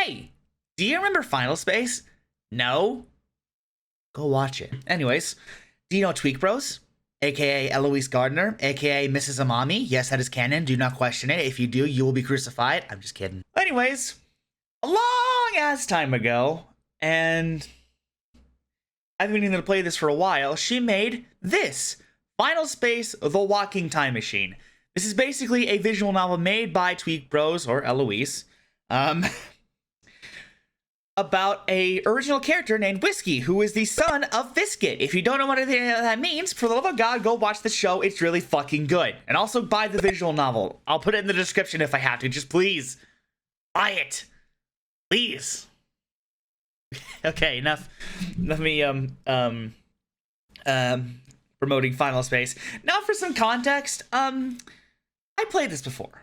Hey, do you remember Final Space? No? Go watch it. Anyways, do you know Tweak Bros? AKA Eloise Gardner, AKA Mrs. Amami. Yes, that is canon. Do not question it. If you do, you will be crucified. I'm just kidding. Anyways, a long ass time ago, and I've been needing to play this for a while, she made this. Final Space, The Walking Time Machine. This is basically a visual novel made by Tweak Bros, or Eloise, about a original character named Whiskey, who is the son of Biscuit. If you don't know what that means, for the love of God, go watch the show. It's really fucking good. And also buy the visual novel. I'll put it in the description if I have to. Just please, buy it. Please. Okay, enough me promoting Final Space. Now for some context, I played this before.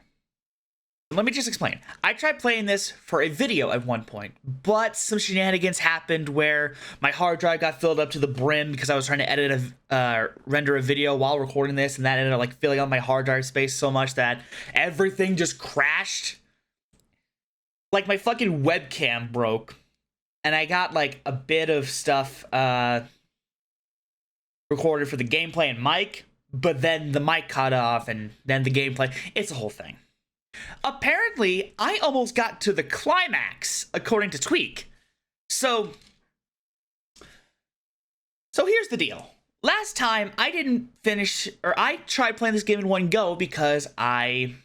Let me just explain. I tried playing this for a video at one point, but some shenanigans happened where my hard drive got filled up to the brim because I was trying to render a video while recording this, and that ended up like filling up my hard drive space so much that everything just crashed. Like my fucking webcam broke, and I got like a bit of stuff recorded for the gameplay and mic, but then the mic cut off, and then the gameplay. It's a whole thing. Apparently, I almost got to the climax, according to Tweak. So here's the deal. Last time, I didn't finish, or I tried playing this game in one go because I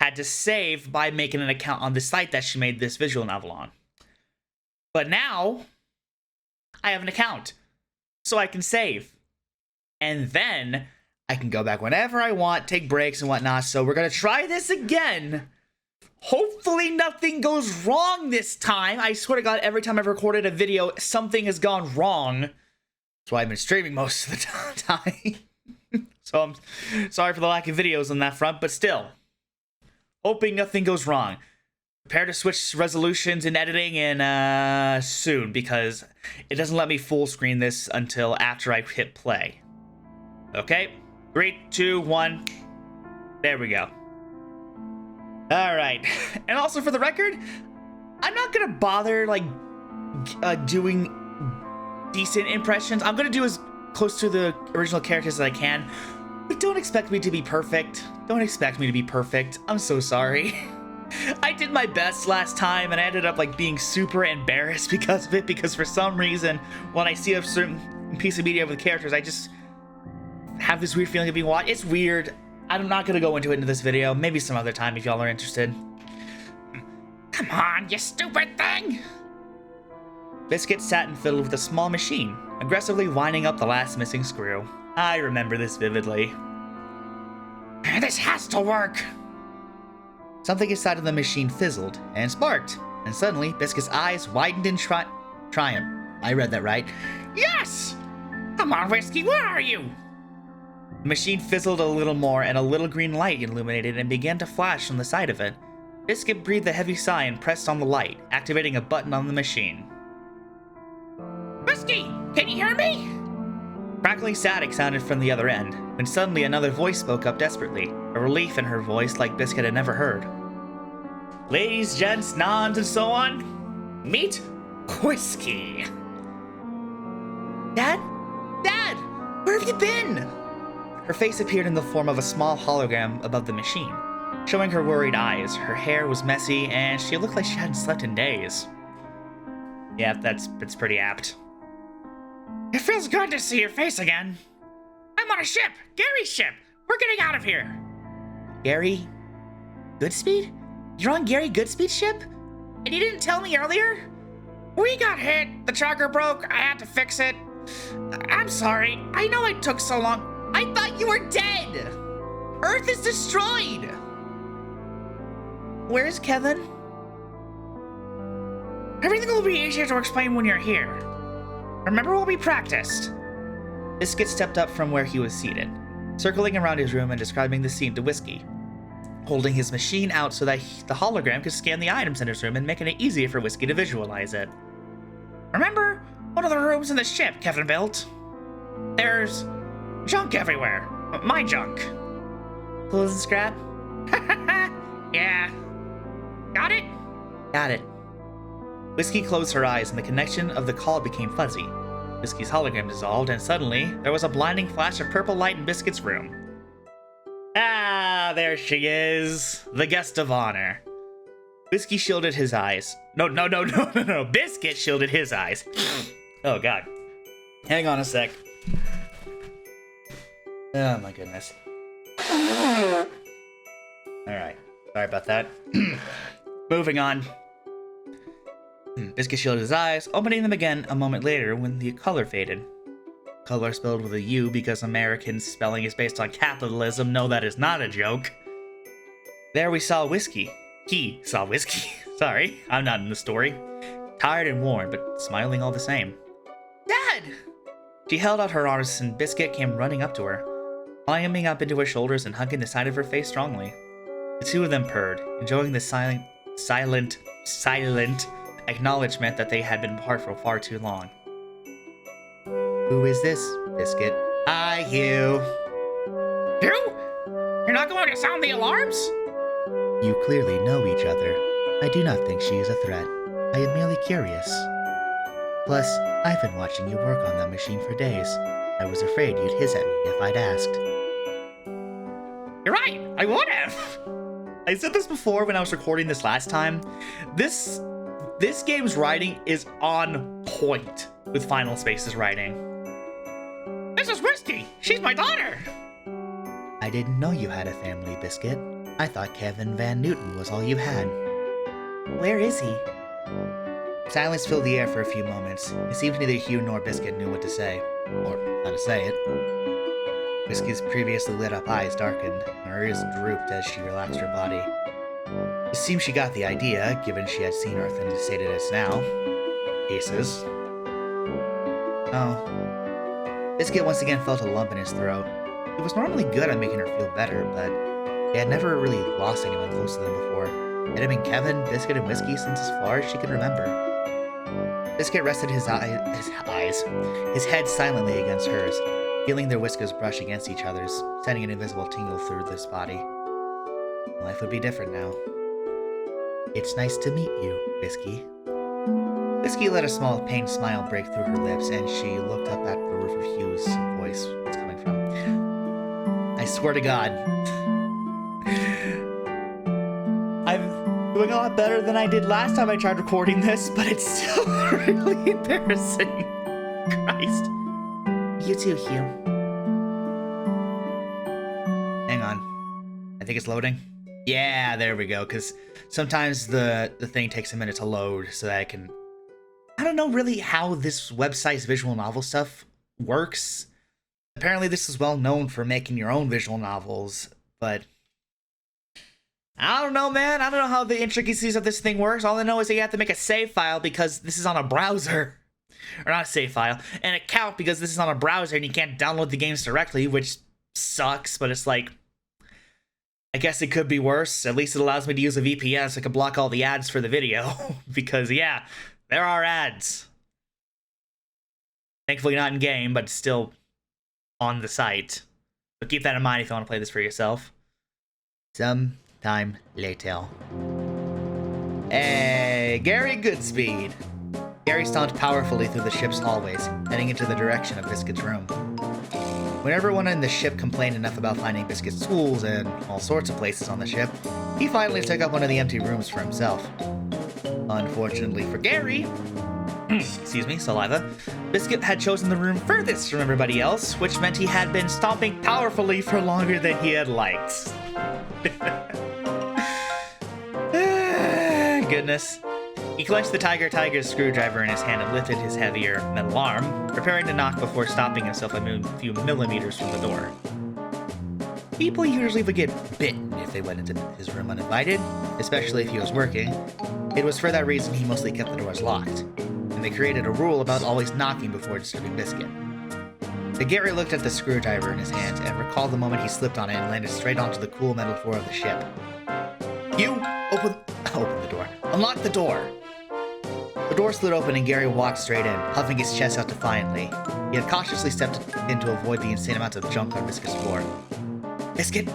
had to save by making an account on the site that she made this visual novel on. But now, I have an account, so I can save. And then I can go back whenever I want, take breaks and whatnot. So we're going to try this again. Hopefully nothing goes wrong this time. I swear to God, every time I've recorded a video, something has gone wrong. That's why I've been streaming most of the time. So I'm sorry for the lack of videos on that front, but still, hoping nothing goes wrong. Prepare to switch resolutions in editing and soon, because it doesn't let me full screen this until after I hit play. Okay, 3, 2, 1. There we go. All right. And also for the record, I'm not gonna bother like doing decent impressions. I'm gonna do as close to the original characters as I can. But don't expect me to be perfect. Don't expect me to be perfect. I'm so sorry. I did my best last time, and I ended up like being super embarrassed because of it. Because for some reason, when I see a certain piece of media with characters, I just have this weird feeling of being watched. It's weird. I'm not gonna go into it in this video. Maybe some other time if y'all are interested. Come on, you stupid thing! Biscuit sat and fiddled with a small machine, aggressively winding up the last missing screw. I remember this vividly. This has to work! Something inside of the machine fizzled and sparked, and suddenly Biscuit's eyes widened in triumph. I read that right. Yes! Come on, Whiskey, where are you? The machine fizzled a little more, and a little green light illuminated and began to flash on the side of it. Biscuit breathed a heavy sigh and pressed on the light, activating a button on the machine. Whiskey, can you hear me? Crackling static sounded from the other end, when suddenly another voice spoke up desperately, a relief in her voice like Biscuit had never heard. Ladies, gents, nons, and so on, meet Whiskey. Dad? Dad! Where have you been? Her face appeared in the form of a small hologram above the machine, showing her worried eyes. Her hair was messy, and she looked like she hadn't slept in days. Yeah, that's pretty apt. It feels good to see your face again. I'm on a ship! Gary's ship! We're getting out of here! Gary? Goodspeed? You're on Gary Goodspeed's ship? And you didn't tell me earlier? We got hit. The tracker broke. I had to fix it. I'm sorry. I know it took so long. I thought you were dead! Earth is destroyed! Where's Kevin? Everything will be easier to explain when you're here. Remember what we practiced? Biscuit stepped up from where he was seated, circling around his room and describing the scene to Whiskey, holding his machine out so that the hologram could scan the items in his room and making it easier for Whiskey to visualize it. Remember one of the rooms in the ship Kevin built? There's junk everywhere. My junk. Clothes and scrap? Yeah. Got it? Got it. Whiskey closed her eyes and the connection of the call became fuzzy. Whiskey's hologram dissolved and suddenly there was a blinding flash of purple light in Biscuit's room. Ah, there she is, the guest of honor. Whiskey shielded his eyes. No. Biscuit shielded his eyes. Oh, God. Hang on a sec. Oh, my goodness. Alright. Sorry about that. Moving on. Biscuit shielded his eyes, opening them again a moment later when the color faded. Color spelled with a U because American spelling is based on capitalism. No, that is not a joke. There we saw Whiskey. He saw Whiskey. Sorry, I'm not in the story. Tired and worn, but smiling all the same. Dad! She held out her arms and Biscuit came running up to her, climbing up into her shoulders and hugging the side of her face strongly. The two of them purred, enjoying the silent acknowledgement that they had been apart for far too long. Who is this, Biscuit? Hi, H.U.E. You? You're not going to sound the alarms? You clearly know each other. I do not think she is a threat. I am merely curious. Plus, I've been watching you work on that machine for days. I was afraid you'd hiss at me if I'd asked. You're right, I would have. I said this before when I was recording this last time. This game's writing is on point with Final Space's writing. This is Whiskey. She's my daughter. I didn't know you had a family, Biscuit. I thought Kevin Van Newton was all you had. Where is he? Silence filled the air for a few moments. It seemed neither H.U.E. nor Biscuit knew what to say, or how to say it. Whiskey's previously lit up eyes darkened, and her ears drooped as she relaxed her body. It seemed she got the idea, given she had seen Earth and stated as now. Cases. Oh. Biscuit once again felt a lump in his throat. He was normally good at making her feel better, but he had never really lost anyone close to them before. It had been Kevin, Biscuit, and Whiskey since as far as she could remember. Biscuit rested his head silently against hers, feeling their whiskers brush against each other's, sending an invisible tingle through this body. Life would be different now. It's nice to meet you, Whiskey. Whiskey let a small pained smile break through her lips, and she looked up at the roof of H.U.E.'s voice was coming from. I swear to God. I'm doing a lot better than I did last time I tried recording this, but it's still really embarrassing. Christ. You too, H.U.E. Hang on. I think it's loading. Yeah, there we go, because sometimes the thing takes a minute to load so that I can... I don't know really how this website's visual novel stuff works. Apparently this is well known for making your own visual novels, but... I don't know, man. I don't know how the intricacies of this thing works. All I know is that you have to make a save file because this is on a browser. Or not a save file, an account because this is on a browser and you can't download the games directly, which sucks, but it's like... I guess it could be worse. At least it allows me to use a VPN so I can block all the ads for the video. Because, yeah, there are ads. Thankfully not in-game, but still on the site. So keep that in mind if you want to play this for yourself. Sometime later. Hey, Gary Goodspeed. Gary stomped powerfully through the ship's hallways, heading into the direction of Biscuit's room. When everyone in the ship complained enough about finding Biscuit's tools and all sorts of places on the ship, he finally took up one of the empty rooms for himself. Unfortunately for Gary, excuse me, saliva, Biscuit had chosen the room furthest from everybody else, which meant he had been stomping powerfully for longer than he had liked. Goodness. He clenched the Tiger's screwdriver in his hand and lifted his heavier metal arm, preparing to knock before stopping himself a few millimeters from the door. People usually would get bitten if they went into his room uninvited, especially if he was working. It was for that reason he mostly kept the doors locked, and they created a rule about always knocking before disturbing Biscuit. But Gary looked at the screwdriver in his hand and recalled the moment he slipped on it and landed straight onto the cool metal floor of the ship. You open the door. Unlock the door. The door slid open and Gary walked straight in, puffing his chest out defiantly. He had cautiously stepped in to avoid the insane amount of junk on Biscuit's floor. Biscuit,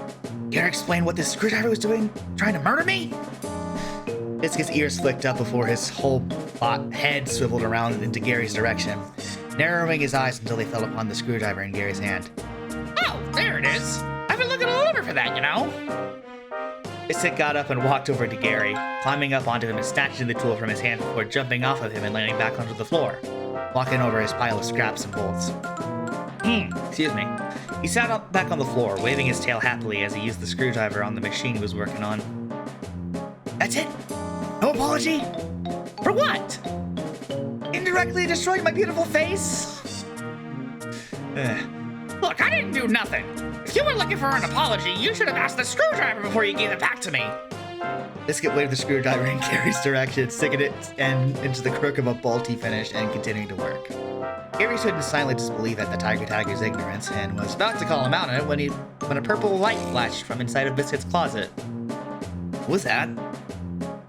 Gary explained what this screwdriver was doing? Trying to murder me? Biscuit's ears flicked up before his whole head swiveled around into Gary's direction, narrowing his eyes until they fell upon the screwdriver in Gary's hand. Oh, there it is. I've been looking all over for that, you know. Biscuit got up and walked over to Gary, climbing up onto him and snatching the tool from his hand before jumping off of him and landing back onto the floor, walking over his pile of scraps and bolts. Excuse me. He sat up back on the floor, waving his tail happily as he used the screwdriver on the machine he was working on. That's it? No apology? For what? Indirectly destroying my beautiful face? Look, I didn't do nothing. If you were looking for an apology, you should have asked the screwdriver before you gave it back to me. Biscuit waved the screwdriver in Gary's direction, sticking it into the crook of a bolt he finished and continuing to work. Gary stood in silent disbelief at the Tiger's ignorance and was about to call him out on it when a purple light flashed from inside of Biscuit's closet. What was that?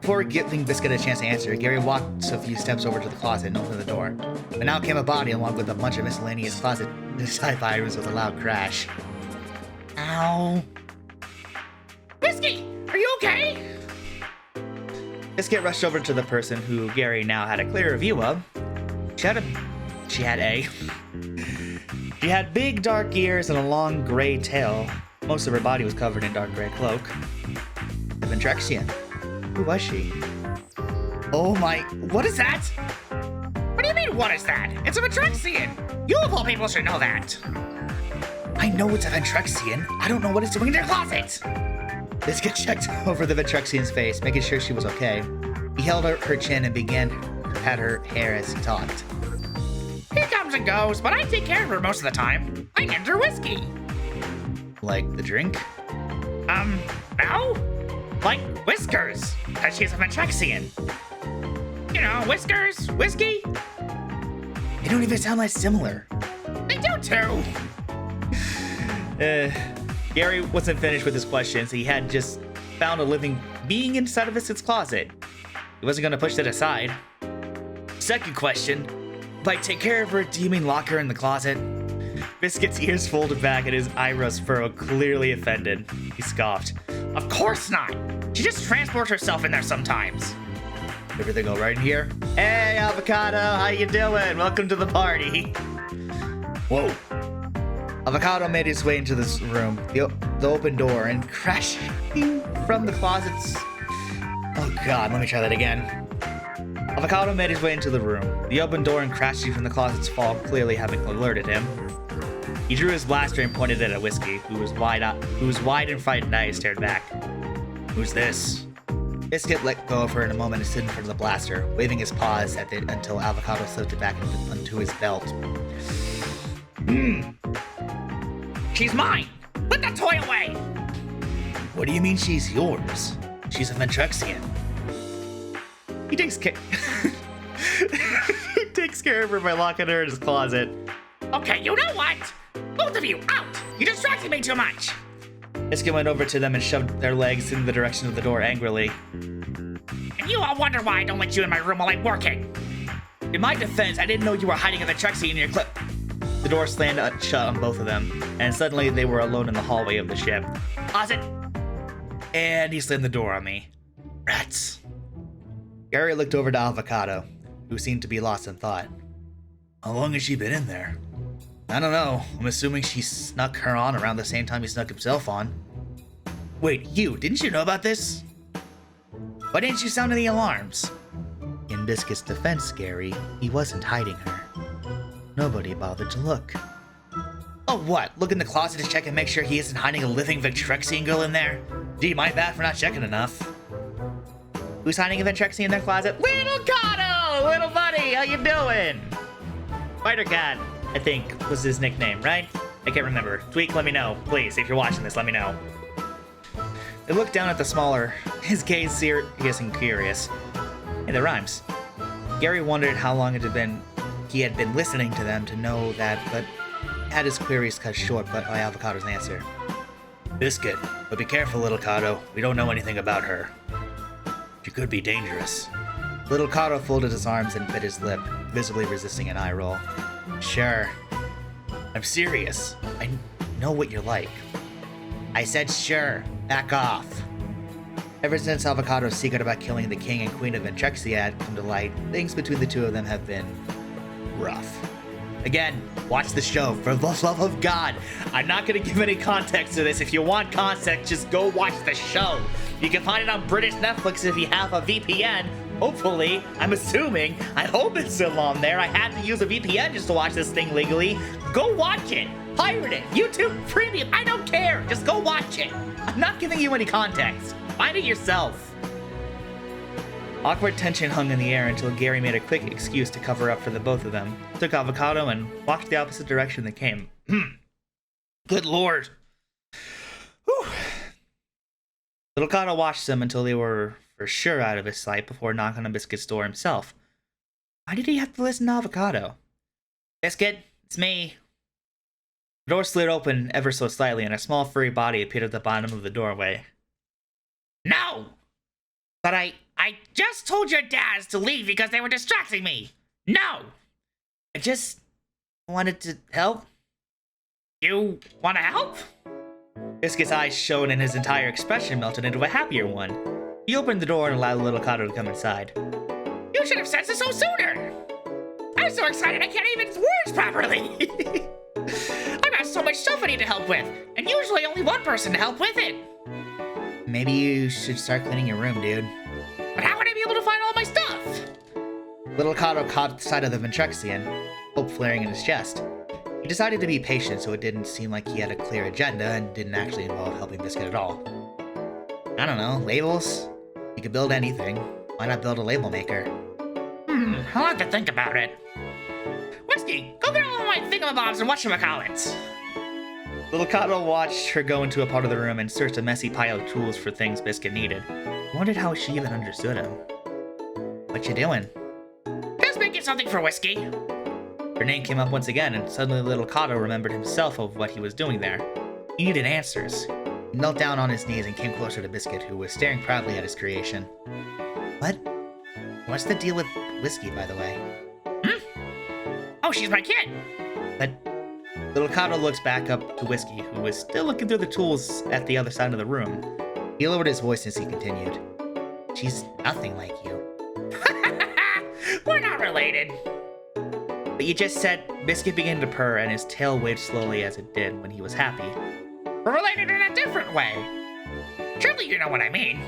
Before giving Biscuit a chance to answer, Gary walked a few steps over to the closet and opened the door. But now came a body along with a bunch of miscellaneous closet sci-fi items with a loud crash. Ow. Whiskey, are you okay? Biscuit rushed over to the person who Gary now had a clearer view of. She had big dark ears and a long gray tail. Most of her body was covered in dark gray cloak. The Ventrexian. Who was she? Oh my, what is that? What do you mean, what is that? It's a Ventrexian. You of all people should know that. I know it's a Ventrexian. I don't know what it's doing in their closet. Biscuit checked over the Ventrexian's face, making sure she was okay. He held out her chin and began to pat her hair as he talked. He comes and goes, but I take care of her most of the time. I named her Whiskey. Like the drink? No? Like Whiskers, because she's a Ventrexian. You know, Whiskers, Whiskey. They don't even sound that similar. They do too. Gary wasn't finished with his questions. He had just found a living being inside of Biscuit's closet. He wasn't going to push that aside. Second question. By take care of her, do you mean lock her in the closet? Biscuit's ears folded back and his eyebrows furrowed, clearly offended. He scoffed. Of course not. She just transports herself in there sometimes. Everything all right in here? Hey, Avocado, how you doing? Welcome to the party. Whoa. Avocado made his way into this room, the open door, and crashing from the closets. Oh God, let me try that again. Avocado made his way into the room, the open door and crashing from the closet's fall clearly having alerted him. He drew his blaster and pointed it at Whiskey, who was wide and frightened eyes stared back. Who's this? Biscuit let go of her in a moment and stood in front of the blaster, waving his paws at it until Avocado slipped it back onto his belt. She's mine! Put that toy away! What do you mean she's yours? She's a Ventrexian. He takes care of her by locking her in his closet. Okay, you know what? Both of you, out! You distracted me too much! Biscuit went over to them and shoved their legs in the direction of the door angrily. And you all wonder why I don't let you in my room while I'm working. In my defense, I didn't know you were hiding a Ventrexian in your clip. The door slammed shut on both of them, and suddenly they were alone in the hallway of the ship. Closet! And he slammed the door on me. Rats. Gary looked over to Avocado, who seemed to be lost in thought. How long has she been in there? I don't know. I'm assuming she snuck her on around the same time he snuck himself on. Wait, didn't you know about this? Why didn't you sound any alarms? In Biscuit's defense, Gary, he wasn't hiding her. Nobody bothered to look. Oh, what? Look in the closet to check and make sure he isn't hiding a living Ventrexian girl in there? Gee, my bad for not checking enough. Who's hiding a Ventrexian in their closet? Little Kato! Little buddy, how you doing? Spider Cat, I think, was his nickname, right? I can't remember. Tweak, let me know. Please, if you're watching this, let me know. They looked down at the smaller, his gaze serious and curious. Hey, that rhymes. Gary wondered how long he had been listening to them to know that, but had his queries cut short by Avocado's answer. Biscuit, but be careful, Little Kato. We don't know anything about her. She could be dangerous. Little Kato folded his arms and bit his lip, visibly resisting an eye roll. Sure. I'm serious. I know what you're like. I said sure. Back off. Ever since Avocado's secret about killing the king and queen of Ventrexia had come to light, things between the two of them have been rough. Again, watch the show, for the love of God. I'm not going to give any context to this. If you want context, just go watch the show. You can find it on British Netflix if you have a VPN. Hopefully, I'm assuming, I hope it's still on there. I had to use a VPN just to watch this thing legally. Go watch it. Pirate it. YouTube Premium. I don't care. Just go watch it. I'm not giving you any context. Find it yourself. Awkward tension hung in the air until Gary made a quick excuse to cover up for the both of them, took Avocado, and walked the opposite direction they came. Good lord. Whew. Little Kato watched them until they were for sure out of his sight before knocking on Biscuit's door himself. Why did he have to listen to Avocado? Biscuit, it's me. The door slid open ever so slightly and a small furry body appeared at the bottom of the doorway. No! But I just told your dads to leave because they were distracting me. No! I just wanted to help. You want to help? Biscuit's eyes shone and his entire expression melted into a happier one. He opened the door and allowed little Kato to come inside. You should have said so sooner. I'm so excited I can't even use words properly. I've got so much stuff I need to help with, and usually only one person to help with it. Maybe you should start cleaning your room, dude. But how would I be able to find all my stuff? Little Kato caught sight of the Ventrexian, hope flaring in his chest. He decided to be patient so it didn't seem like he had a clear agenda and didn't actually involve helping Biscuit at all. I don't know, labels? You could build anything. Why not build a label maker? I'll have to think about it. Whiskey, go get all of my thingamabobs and whatchamacallits. Little Kato watched her go into a part of the room and searched a messy pile of tools for things Biscuit needed. He wondered how she even understood him. What you doing? Just making something for Whiskey. Her name came up once again, and suddenly little Kato remembered himself of what he was doing there. He needed answers. He knelt down on his knees and came closer to Biscuit, who was staring proudly at his creation. What? What's the deal with Whiskey, by the way? Oh, she's my kid. But little Kato looks back up to Whiskey, who was still looking through the tools at the other side of the room. He lowered his voice as he continued. She's nothing like you. We're not related. But you just said. Biscuit began to purr, and his tail waved slowly as it did when he was happy. We're related in a different way. Surely you know what I mean.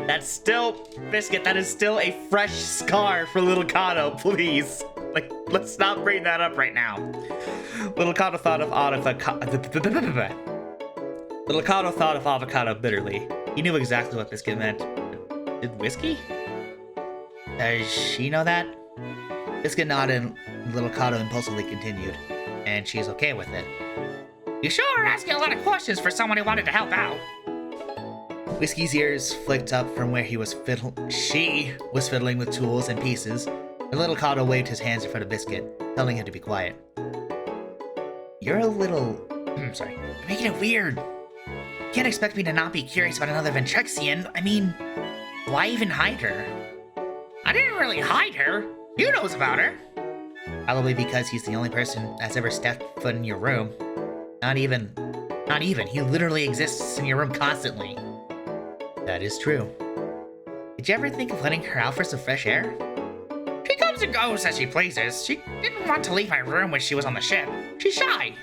That's still, Biscuit, that is still a fresh scar for little Kato, please. Like, let's not bring that up right now. Little Kato thought of avocado bitterly. He knew exactly what Biscuit meant. Did Whiskey? Does she know that? Biscuit nodded and little Kato impulsively continued. And she's okay with it. You sure are asking a lot of questions for someone who wanted to help out. Whiskey's ears flicked up from where she was fiddling with tools and pieces, and little Kato waved his hands in front of Biscuit, telling him to be quiet. You're a little... sorry. You're making it weird. You can't expect me to not be curious about another Ventrexian. I mean, why even hide her? I didn't really hide her. You knows about her. Probably because he's the only person that's ever stepped foot in your room. Not even. He literally exists in your room constantly. That is true. Did you ever think of letting her out for some fresh air? She comes and goes as she pleases. She didn't want to leave my room when she was on the ship. She's shy.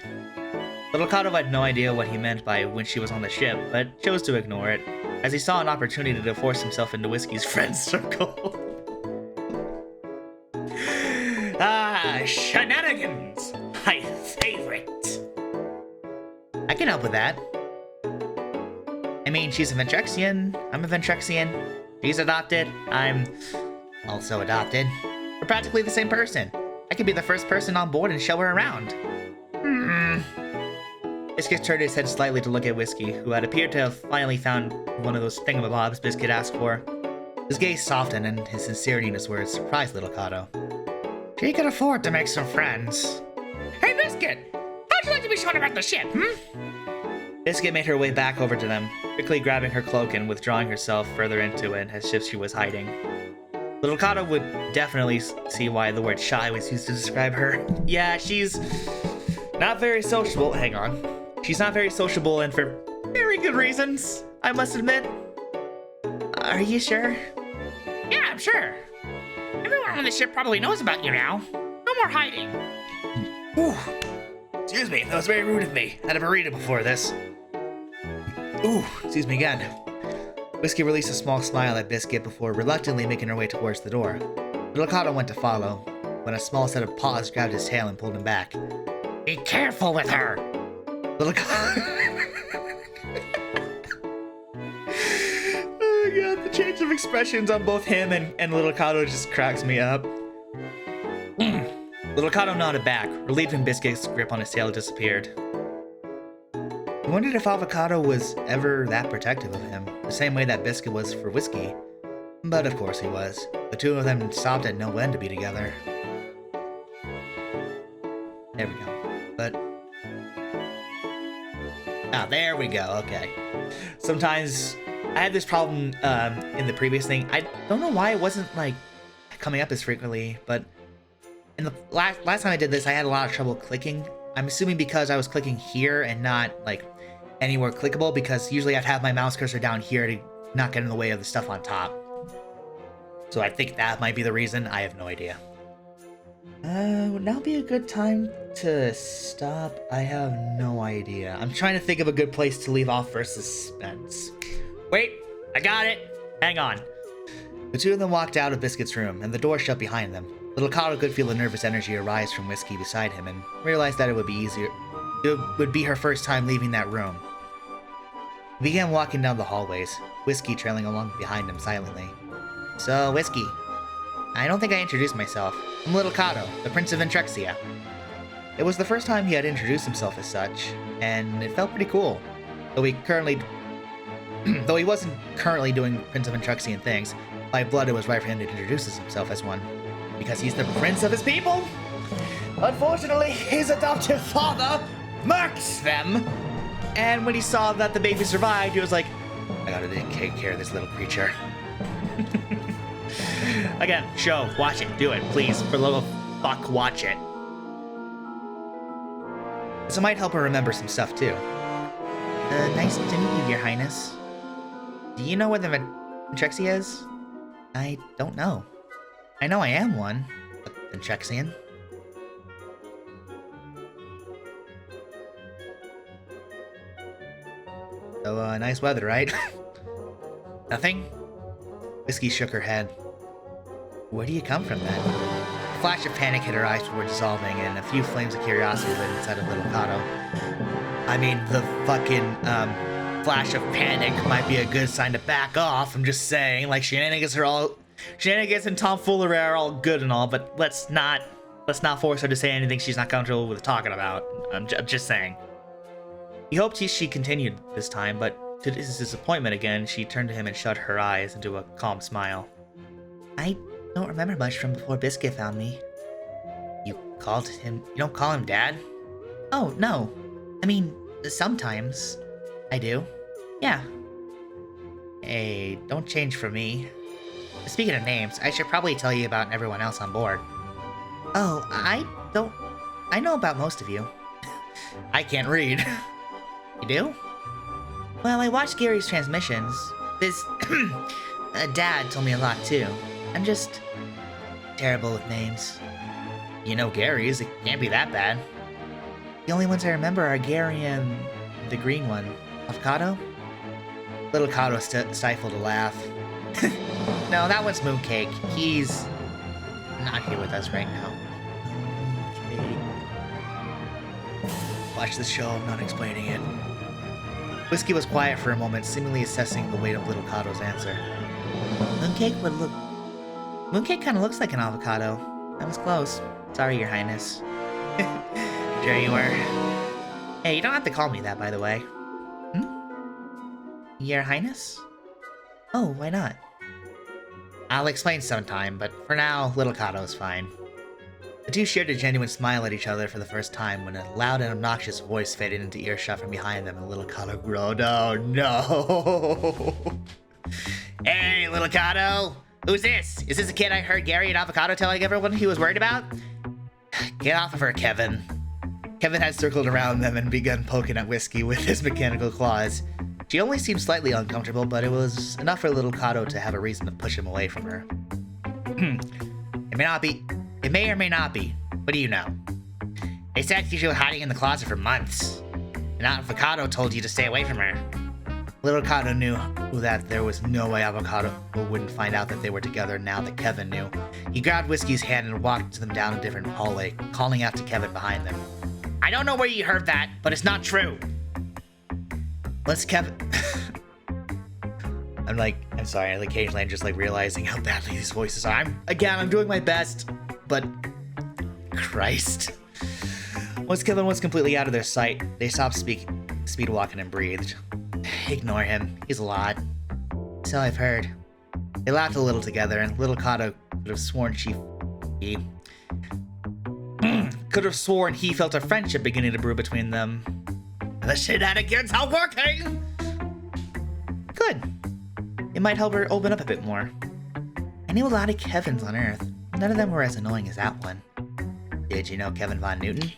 Little Kato had no idea what he meant by when she was on the ship, but chose to ignore it, as he saw an opportunity to force himself into Whiskey's friend circle. Shenanigans! My favorite. I can help with that. I mean, she's a Ventrexian, I'm a Ventrexian, she's adopted, I'm also adopted. We're practically the same person. I could be the first person on board and show her around. Biscuit turned his head slightly to look at Whiskey, who had appeared to have finally found one of those thingamabobs Biscuit asked for. His gaze softened and his sincerity in his words surprised little Kato. She could afford to make some friends. Hey, Biscuit! How'd you like to be shown around the ship, Biscuit made her way back over to them, quickly grabbing her cloak and withdrawing herself further into it as if she was hiding. Little Kato would definitely see why the word shy was used to describe her. Yeah, she's not very sociable. Hang on. She's not very sociable, and for very good reasons, I must admit. Are you sure? Yeah, I'm sure. Everyone on the ship probably knows about you now. No more hiding. Ooh. Excuse me, that was very rude of me. I had a burrito before this. Ooh, excuse me again. Whiskey released a small smile at Biscuit before reluctantly making her way towards the door. Little Kato went to follow, when a small set of paws grabbed his tail and pulled him back. Be careful with her. Little Kato... Oh god, the change of expressions on both him and Little Kato just cracks me up. Little Kato nodded back, relieved when Biscuit's grip on his tail disappeared. He wondered if Avocado was ever that protective of him, the same way that Biscuit was for Whiskey. But of course he was. The two of them stopped at no end to be together. There we go. But... Ah, there we go, okay. Sometimes... I had this problem in the previous thing. I don't know why it wasn't, like, coming up as frequently, but... In the last time I did this, I had a lot of trouble clicking. I'm assuming because I was clicking here and not, like, anywhere clickable, because usually I'd have my mouse cursor down here to not get in the way of the stuff on top. So I think that might be the reason. I have no idea. Would now be a good time to stop? I have no idea. I'm trying to think of a good place to leave off for suspense. Wait, I got it. Hang on. The two of them walked out of Biscuit's room, and the door shut behind them. Little Kato could feel the nervous energy arise from Whiskey beside him, and realized that it would be her first time leaving that room. He began walking down the hallways, Whiskey trailing along behind him silently. So, Whiskey, I don't think I introduced myself. I'm Little Kato, the Prince of Ventrexia. It was the first time he had introduced himself as such, and it felt pretty cool. Though he wasn't currently doing Prince of Ventrexia things, by blood it was right for him to introduce himself as one. Because he's the prince of his people. Unfortunately, his adoptive father marks them. And when he saw that the baby survived, he was like, I gotta take care of this little creature. Again, show, watch it, do it, please. For the love of fuck, watch it. This might help her remember some stuff too. Nice to meet you, Your Highness. Do you know where the Ventrexia is? I don't know. I know I am one, a Ventrexian. So, nice weather, right? Nothing? Whiskey shook her head. Where do you come from, then? A flash of panic hit her eyes before dissolving, and a few flames of curiosity lit inside of Little Kato. I mean, the fucking, flash of panic might be a good sign to back off, I'm just saying. Like, shenanigans and tomfoolery are all good and all, but let's not force her to say anything she's not comfortable with talking about. I'm just saying. He hoped she continued this time, but to his disappointment again, she turned to him and shut her eyes into a calm smile. I don't remember much from before Biscuit found me. You don't call him Dad? Oh, no. I mean, sometimes I do. Yeah. Hey, don't change for me. Speaking of names, I should probably tell you about everyone else on board. Oh, I know about most of you. I can't read. You do? Well, I watched Gary's transmissions. This Dad told me a lot too. I'm just terrible with names. You know Gary's, it can't be that bad. The only ones I remember are Gary and the green one. Avocado? Little Kato stifled a laugh. No, that one's Mooncake. He's not here with us right now. Mooncake. Watch the show, I'm not explaining it. Whiskey was quiet for a moment, seemingly assessing the weight of Little Kato's answer. Mooncake kind of looks like an avocado. That was close. Sorry, Your Highness. Sure you were. Hey, you don't have to call me that, by the way. Your Highness? Oh, why not? I'll explain sometime, but for now, Little Kato's fine. The two shared a genuine smile at each other for the first time when a loud and obnoxious voice faded into earshot from behind them and Little Kato groaned. Oh no! Hey, Little Kato! Who's this? Is this a kid I heard Gary and Avocado telling everyone he was worried about? Get off of her, Kevin. Kevin had circled around them and begun poking at Whiskey with his mechanical claws. She only seemed slightly uncomfortable, but it was enough for little Kato to have a reason to push him away from her. It may or may not be. What do you know? They said she was hiding in the closet for months. And Avocado told you to stay away from her. Little Kato knew that there was no way Avocado wouldn't find out that they were together now that Kevin knew. He grabbed Whiskey's hand and walked them down a different hallway, calling out to Kevin behind them. I don't know where you heard that, but it's not true. Once Kevin... I'm sorry, occasionally I'm just realizing how badly these voices are. I'm doing my best, but Christ. Once Kevin was completely out of their sight, they stopped speed walking and breathed. Ignore him, he's a lot. So I've heard. They laughed a little together, and little Kato could have sworn he felt a friendship beginning to brew between them. The shenanigans are working! Good. It might help her open up a bit more. I knew a lot of Kevins on Earth. None of them were as annoying as that one. Did you know Kevin Von Newton?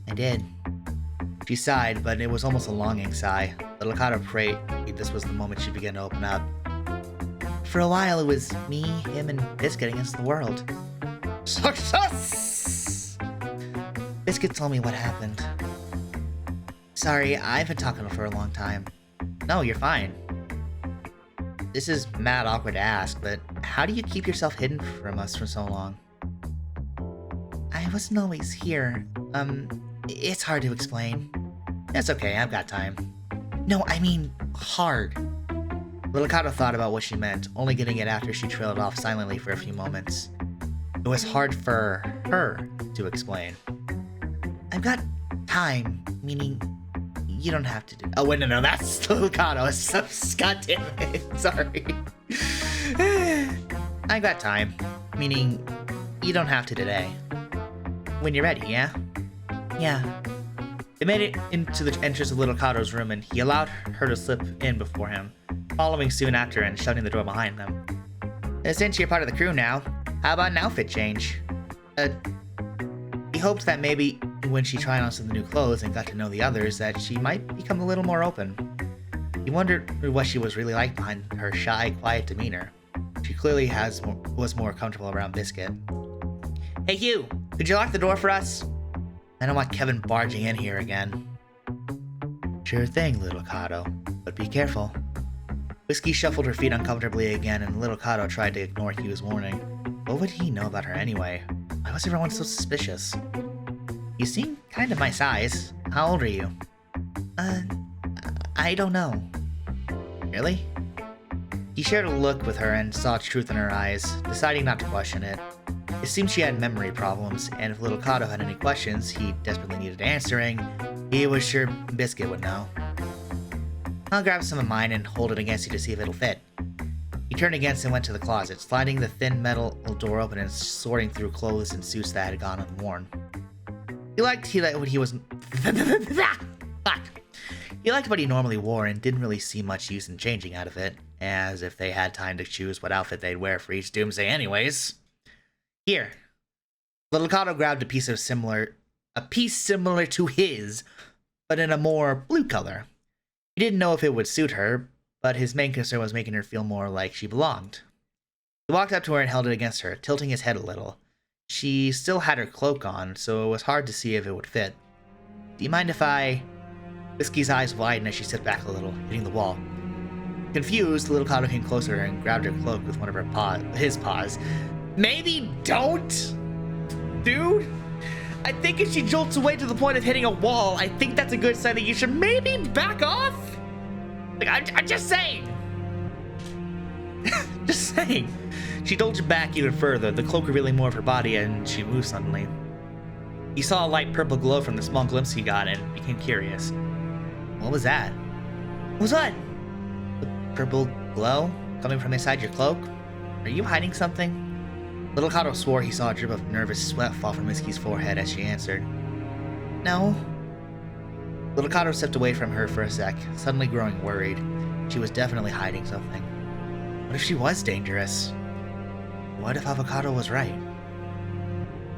I did. She sighed, but it was almost a longing sigh. Little Kato prayed this was the moment she began to open up. For a while, it was me, him, and Biscuit against the world. Success! Biscuit told me what happened. Sorry, I've been talking to her for a long time. No, you're fine. This is mad awkward to ask, but how do you keep yourself hidden from us for so long? I wasn't always here. It's hard to explain. That's okay, I've got time. No, I mean hard. Little Kato thought about what she meant, only getting it after she trailed off silently for a few moments. It was hard for her to explain. I've got time, meaning you don't have to do... Oh, wait, no, that's Little Kato. God damn it, sorry. I got time, meaning you don't have to today. When you're ready, yeah? Yeah. They made it into the entrance of Little Kato's room, and he allowed her to slip in before him, following soon after and shutting the door behind them. Since you're part of the crew now, how about an outfit change? He hoped that maybe when she tried on some of the new clothes and got to know the others, that she might become a little more open. He wondered what she was really like behind her shy, quiet demeanor. She clearly was more comfortable around Biscuit. Hey, Hugh, could you lock the door for us? I don't want Kevin barging in here again. Sure thing, Little Kato, but be careful. Whiskey shuffled her feet uncomfortably again, and Little Kato tried to ignore Hugh's warning. What would he know about her anyway? Why was everyone so suspicious? You seem kind of my size. How old are you? I don't know. Really? He shared a look with her and saw truth in her eyes, deciding not to question it. It seemed she had memory problems, and if Little Kato had any questions he desperately needed answering, he was sure Biscuit would know. I'll grab some of mine and hold it against you to see if it'll fit. He turned against and went to the closet, sliding the thin metal door open and sorting through clothes and suits that had gone unworn. He liked what he normally wore and didn't really see much use in changing out of it, as if they had time to choose what outfit they'd wear for each doomsday anyways. Here. Little Kato grabbed a piece similar to his, but in a more blue color. He didn't know if it would suit her, but his main concern was making her feel more like she belonged. He walked up to her and held it against her, tilting his head a little. She still had her cloak on, so it was hard to see if it would fit. Do you mind if I... Whiskey's eyes widened as she stepped back a little, hitting the wall. Confused, Little Kato came closer and grabbed her cloak with one of his paws. Maybe don't? Dude? I think if she jolts away to the point of hitting a wall, I think that's a good sign that you should maybe back off? I'm just saying. Just saying. She jolted back even further, the cloak revealing more of her body, and she moved suddenly. He saw a light purple glow from the small glimpse he got and became curious. What was that? What was what? The purple glow coming from inside your cloak? Are you hiding something? Little Kato swore he saw a drip of nervous sweat fall from Whiskey's forehead as she answered. No. Little Kato stepped away from her for a sec, suddenly growing worried. She was definitely hiding something. What if she was dangerous? What if Avocado was right?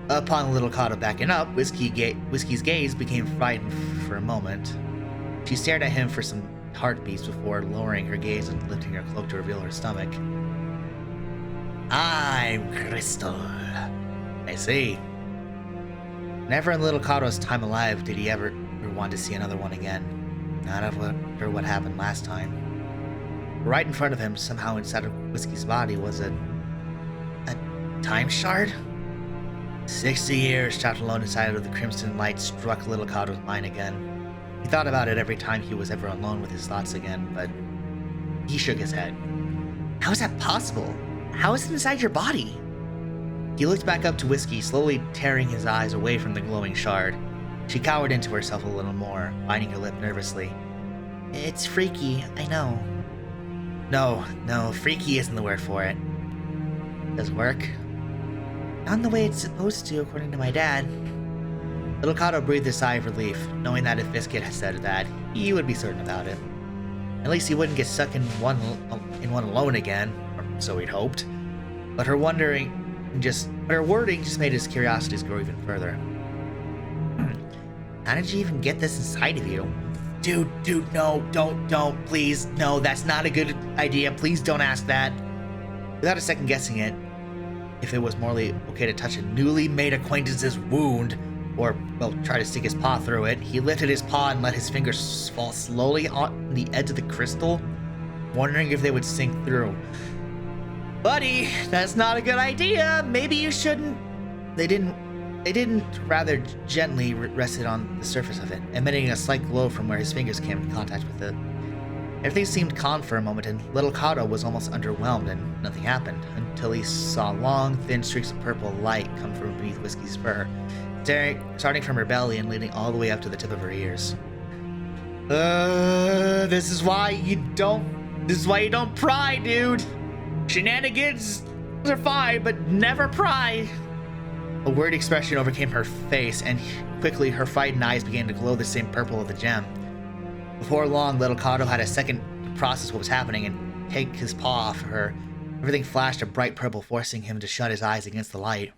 Upon Little Kato backing up, Whiskey's gaze became frightened for a moment. She stared at him for some heartbeats before lowering her gaze and lifting her cloak to reveal her stomach. I'm Crystal. I see. Never in little Kato's time alive did he ever want to see another one again. Not after what happened last time. Right in front of him, somehow inside of Whiskey's body, was a time shard? 60 years trapped alone inside of the crimson light struck little Kato's mind again. He thought about it every time he was ever alone with his thoughts again, but he shook his head. How is that possible? How is it inside your body? He looked back up to Whiskey, slowly tearing his eyes away from the glowing shard. She cowered into herself a little more, biting her lip nervously. It's freaky, I know. No, freaky isn't the word for it. Does it work? Not the way it's supposed to, according to my dad. Little Kato breathed a sigh of relief, knowing that if Biscuit had said that, he would be certain about it. At least he wouldn't get stuck in one alone again, or so he'd hoped. But her wording just made his curiosities grow even further. How did you even get this inside of you? Dude, no, don't, please, no, that's not a good idea, please don't ask that. Without a second guessing it, if it was morally okay to touch a newly made acquaintance's wound, or, well, try to stick his paw through it, he lifted his paw and let his fingers fall slowly on the edge of the crystal, wondering if they would sink through. Buddy, that's not a good idea, maybe you shouldn't. They didn't rather gently rested on the surface of it, emitting a slight glow from where his fingers came in contact with it. Everything seemed calm for a moment, and little Kato was almost underwhelmed, and nothing happened, until he saw long, thin streaks of purple light come from beneath Whiskey's fur, starting from her belly and leading all the way up to the tip of her ears. This is why you don't pry, dude! Shenanigans are fine, but never pry! A worried expression overcame her face, and quickly her frightened eyes began to glow the same purple of the gem. Before long, little Kato had a second to process what was happening and take his paw off her. Everything flashed a bright purple, forcing him to shut his eyes against the light.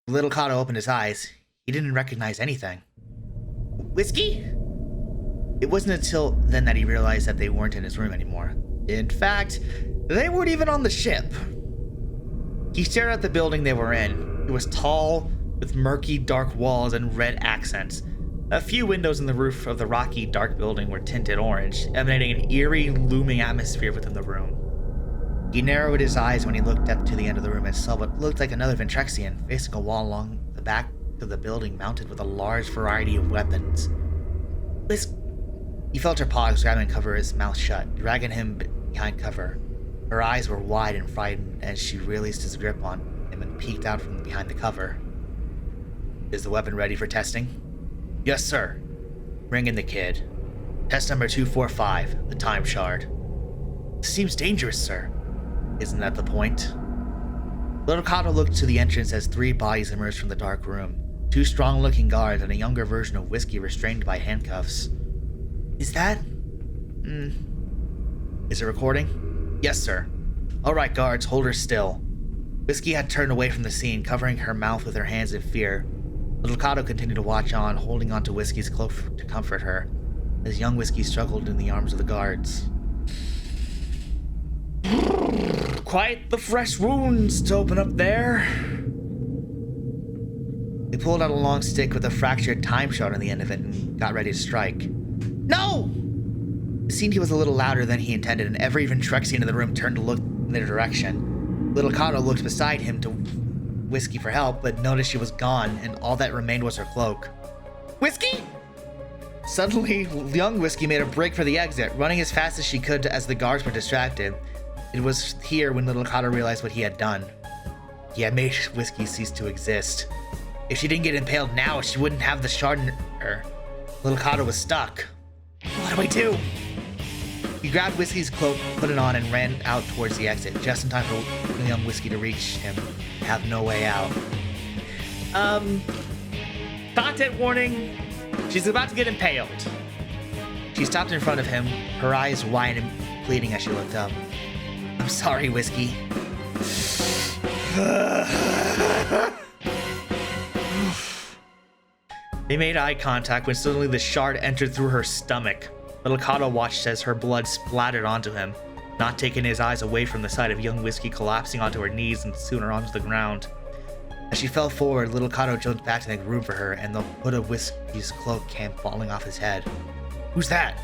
When little Kato opened his eyes, he didn't recognize anything. Whiskey? It wasn't until then that he realized that they weren't in his room anymore. In fact, they weren't even on the ship. He stared at the building they were in. It was tall, with murky, dark walls and red accents. A few windows in the roof of the rocky, dark building were tinted orange, emanating an eerie, looming atmosphere within the room. He narrowed his eyes when he looked up to the end of the room and saw what looked like another Ventrexian, facing a wall along the back of the building, mounted with a large variety of weapons. He felt her paws grab and cover his mouth shut, dragging him behind cover. Her eyes were wide and frightened as she released his grip on him and peeked out from behind the cover. Is the weapon ready for testing? Yes, sir. Bring in the kid. Test number 245, the time shard. Seems dangerous, sir. Isn't that the point? Little Kato looked to the entrance as three bodies emerged from the dark room. Two strong-looking guards and a younger version of Whiskey restrained by handcuffs. Is that... Is it recording? Yes, sir. Alright, guards, hold her still. Whiskey had turned away from the scene, covering her mouth with her hands in fear. Little Kato continued to watch on, holding onto Whiskey's cloak to comfort her, as young Whiskey struggled in the arms of the guards. Quite the fresh wounds to open up there. They pulled out a long stick with a fractured time shard on the end of it and got ready to strike. No! It seemed he was a little louder than he intended, and every Ventrexian in the room turned to look in their direction. Little Kato looked beside him to Whiskey for help, but noticed she was gone, and all that remained was her cloak. Whiskey? Suddenly, young Whiskey made a break for the exit, running as fast as she could as the guards were distracted. It was here when little Kato realized what he had done. He had made Whiskey cease to exist. If she didn't get impaled now, she wouldn't have the shard in her. Little Kato was stuck. What do I do? He grabbed Whiskey's cloak, put it on, and ran out towards the exit, just in time for young Whiskey to reach him and have no way out. Content warning. She's about to get impaled. She stopped in front of him, her eyes wide and pleading as she looked up. I'm sorry, Whiskey. They made eye contact when suddenly the shard entered through her stomach. Little Kato watched as her blood splattered onto him, not taking his eyes away from the sight of young Whiskey collapsing onto her knees and soon onto the ground. As she fell forward, little Kato jumped back to make room for her, and the hood of Whiskey's cloak came falling off his head. "Who's that?"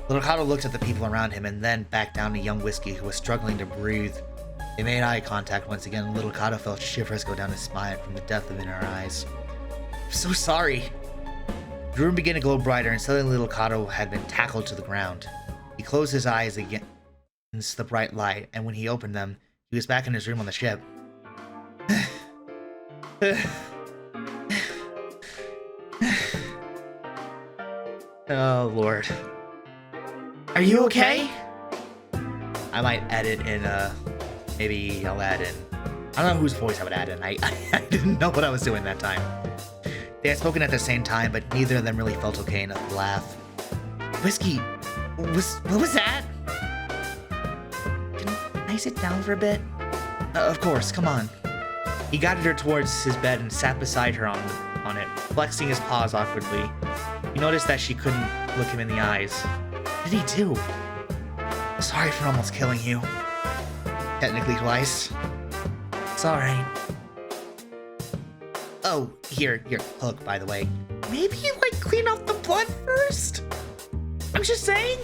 Little Kato looked at the people around him and then back down to young Whiskey, who was struggling to breathe. They made eye contact once again, and little Kato felt shivers go down his spine from the depth of in her eyes. "I'm so sorry." The room began to glow brighter, and suddenly little Kato had been tackled to the ground. He closed his eyes against the bright light, and when he opened them, he was back in his room on the ship. Oh, Lord. Are you okay? I might edit in, maybe I'll add in... I don't know whose voice I would add in. I didn't know what I was doing that time. They had spoken at the same time, but neither of them really felt okay enough to laugh. Whiskey, what was that? Can I sit down for a bit? Of course, come on. He guided her towards his bed and sat beside her on it, flexing his paws awkwardly. He noticed that she couldn't look him in the eyes. What did he do? Sorry for almost killing you. Technically twice. It's alright. Oh, here, look, by the way. Maybe you, clean off the blood first? I'm just saying.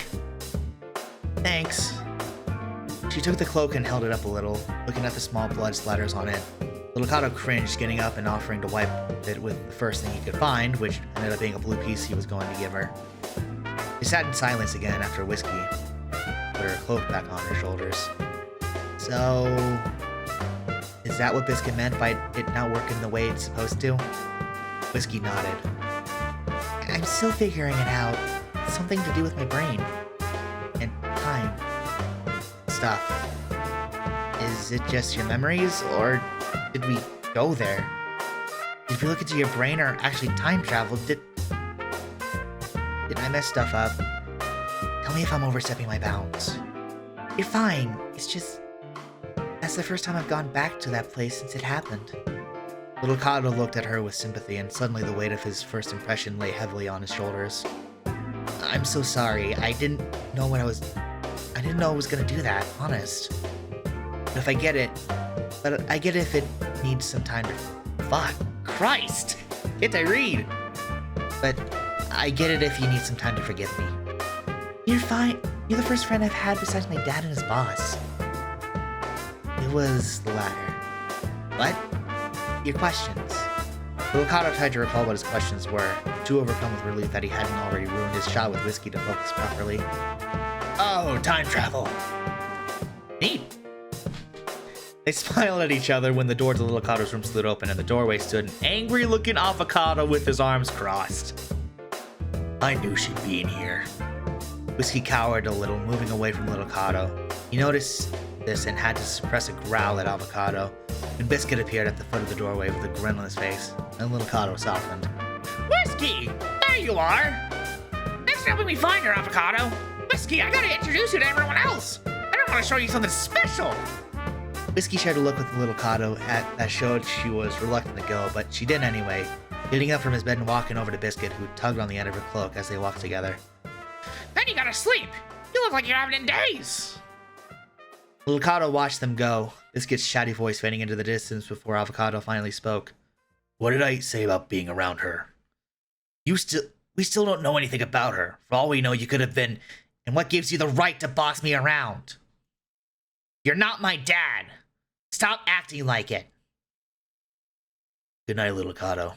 Thanks. She took the cloak and held it up a little, looking at the small blood splatters on it. Little Kato cringed, getting up and offering to wipe it with the first thing he could find, which ended up being a blue piece he was going to give her. She sat in silence again after Whiskey put her cloak back on her shoulders. So, is that what Biscuit meant by it not working the way it's supposed to? Whiskey nodded. I'm still figuring it out. It's something to do with my brain. And time. Stuff. Is it just your memories, or did we go there? Did we look into your brain, or actually time travel? Did I mess stuff up? Tell me if I'm overstepping my bounds. You're fine. It's just... that's the first time I've gone back to that place since it happened. Little Kato looked at her with sympathy, and suddenly the weight of his first impression lay heavily on his shoulders. I'm so sorry. I didn't know it was gonna do that, honest. But I get it if it needs some time to... Fuck. Christ! Can't I read? But I get it if you need some time to forgive me. You're fine. You're the first friend I've had besides my dad and his boss. It was the latter. What? Your questions. Little Kato tried to recall what his questions were, too overcome with relief that he hadn't already ruined his shot with Whiskey to focus properly. Oh, time travel. Neat. They smiled at each other when the door to Little Kato's room slid open, and the doorway stood an angry-looking avocado with his arms crossed. I knew she'd be in here. Whiskey cowered a little, moving away from Little Kato. He noticed this and had to suppress a growl at Avocado when Biscuit appeared at the foot of the doorway with a grin on his face, and Little Kato softened. Whiskey! There you are! Thanks for helping me find her, Avocado. Whiskey, I gotta introduce you to everyone else. I don't want to show you something special. Whiskey shared a look with Little Kato that showed she was reluctant to go, but she did anyway, getting up from his bed and walking over to Biscuit, who tugged on the end of her cloak as they walked together. Then you gotta sleep. You look like you haven't in days. Little Kato watched them go, Biscuit's shouty voice fading into the distance before Avocado finally spoke. What did I say about being around her? We still don't know anything about her. For all we know, you could have been... And what gives you the right to boss me around? You're not my dad. Stop acting like it. Good night, Little Kato.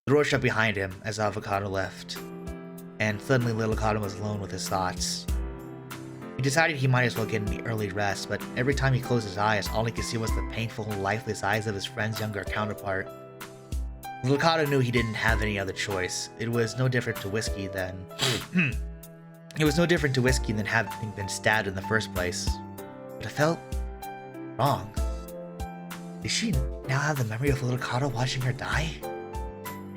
The door shut behind him as Avocado left, and suddenly Little Kato was alone with his thoughts. He decided he might as well get an early rest, but every time he closed his eyes, all he could see was the painful, lifeless eyes of his friend's younger counterpart. Little Kato knew he didn't have any other choice. It was no different to Whiskey than... It was no different to Whiskey than having been stabbed in the first place. But it felt... wrong. Did she now have the memory of Little Kato watching her die?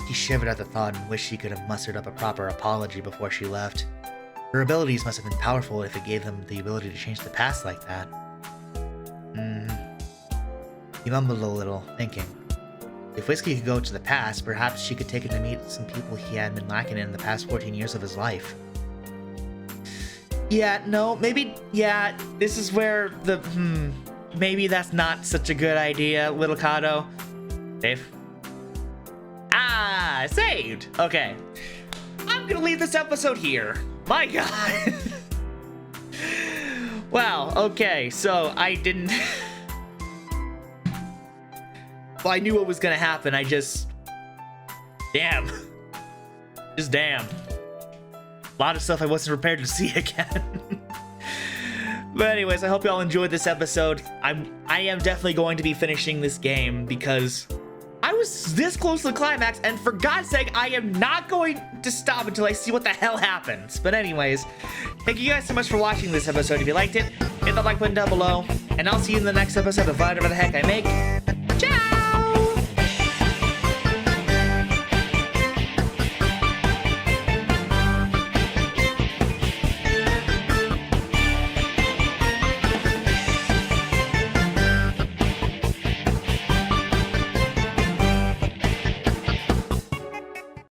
He shivered at the thought and wished he could have mustered up a proper apology before she left. Her abilities must have been powerful if it gave them the ability to change the past like that. He mumbled a little, thinking. If Whiskey could go to the past, perhaps she could take him to meet some people he had been lacking in the past 14 years of his life. Yeah, no, maybe, yeah, this is where the, maybe that's not such a good idea, Little Kato. Save. Ah, saved. Okay. I'm gonna leave this episode here. My God. Wow, okay, so I didn't... Well, I knew what was gonna happen, I just... Damn. Just damn. A lot of stuff I wasn't prepared to see again. But anyways, I hope y'all enjoyed this episode. I am definitely going to be finishing this game because I was this close to the climax, and for God's sake, I am not going to stop until I see what the hell happens. But anyways, thank you guys so much for watching this episode. If you liked it, hit that like button down below, and I'll see you in the next episode of whatever the heck I make.